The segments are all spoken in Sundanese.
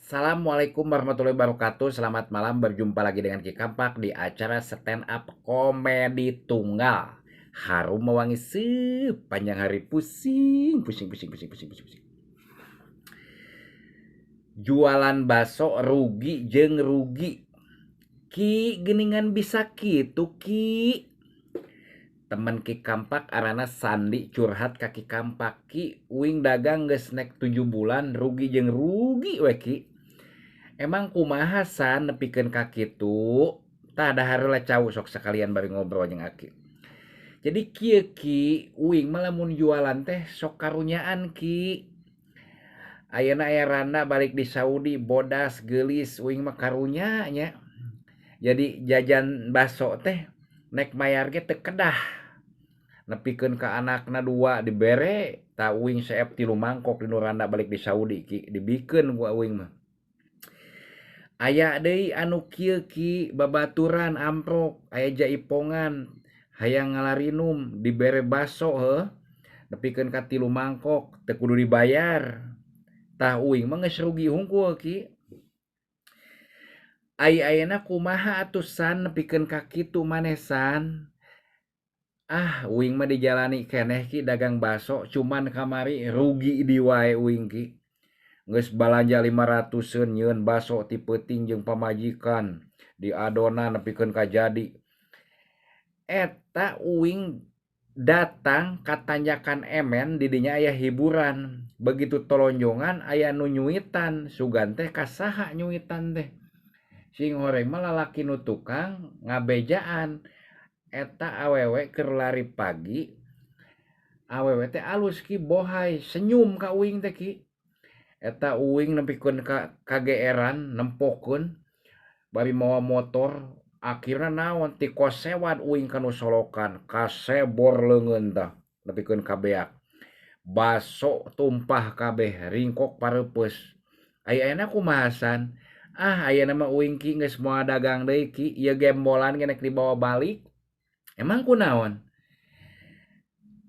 Assalamualaikum warahmatullahi wabarakatuh. Selamat malam, berjumpa lagi dengan Ki Kampak di acara stand up komedi tunggal. Harum mewangi sepanjang hari, pusing, pusing, pusing, pusing, pusing, pusing, pusing. Jualan baso rugi jeng rugi. Ki geningan bisa gitu Ki. Temen Ki Kampak arana Sandi curhat kaki Kampak. Ki uing dagang geus nek 7 bulan rugi jeng rugi we Ki. Emang kumaha san nepikeun ka kitu? Tah dahareula cau sok sekalian bari ngobrol jeung Aki. Jadi kieu Ki, uing mah lamun jualan teh sok karunyaan Ki. Ayeuna aya randa balik di Saudi bodas geulis uing mah karunya nya. Jadi jajan baso teh nek mayar ge teu kedah. Nepikeun ka anakna 2 dibere, tah uing saep 3 mangkok dinu randa balik di Saudi Ki, dibikeun ku uing mah. Aya deui anu kieu Ki, babaturan amprok, aya jaipongan, hayang ngalarinum, dibere baso heuh, nepikeun ka 3 mangkok, teu kudu dibayar. Tah uing mah geus rugi hungkul Ki. Ai-ayeuna kumaha atuh san nepikeun ka kitu maneh san? Uing mah dijalani keneh Ki dagang baso, cuman kamari rugi di wae uing Ki. Geus balanja 500-eun nyieun baso ti peuting jeung pamajikan, diadonan nepikeun ka jadi. Eta uing datang ka tanjakan Emen di dinya aya hiburan. Begitu tolonjongan aya nu nyuitan, sugan teh kasaha nyuitan teh. Sing horeng mah lalaki nu tukang ngabejaan. Eta awewe keur lari pagi. Awewe teh alus Ki, bohay, senyum ka uing teh Ki. Eta uing nepikeun ka kageeran nempokeun bari mawa motor, akhirna naon ti kos sewad uing kanu solokan kasebor leungeun tah nepikeun ka beak. Baso tumpah kabeh, ringkok pareupeus. Aya-ayana kumaha san? Ayeuna mah uing Ki geus moal dagang deui Ki, ieu gembolan ge nek dibawa balik. Emang kunaon?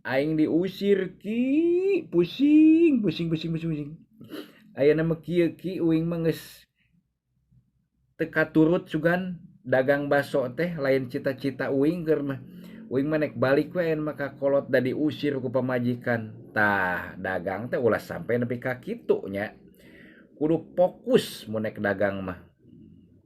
Aing diusir Ki, pusing, pusing, pusing, pusing, pusing. Ayeuna mah kieu Ki, uing mah geus teu katurut sugan dagang baso teh, lain cita-cita uing keur mah. Uing mah nek balik we aya mah kakolot da diusir ku pamajikan. Tah dagang teh ulah sampe nepi ka kitu nya. Kudu fokus mun nek dagang mah.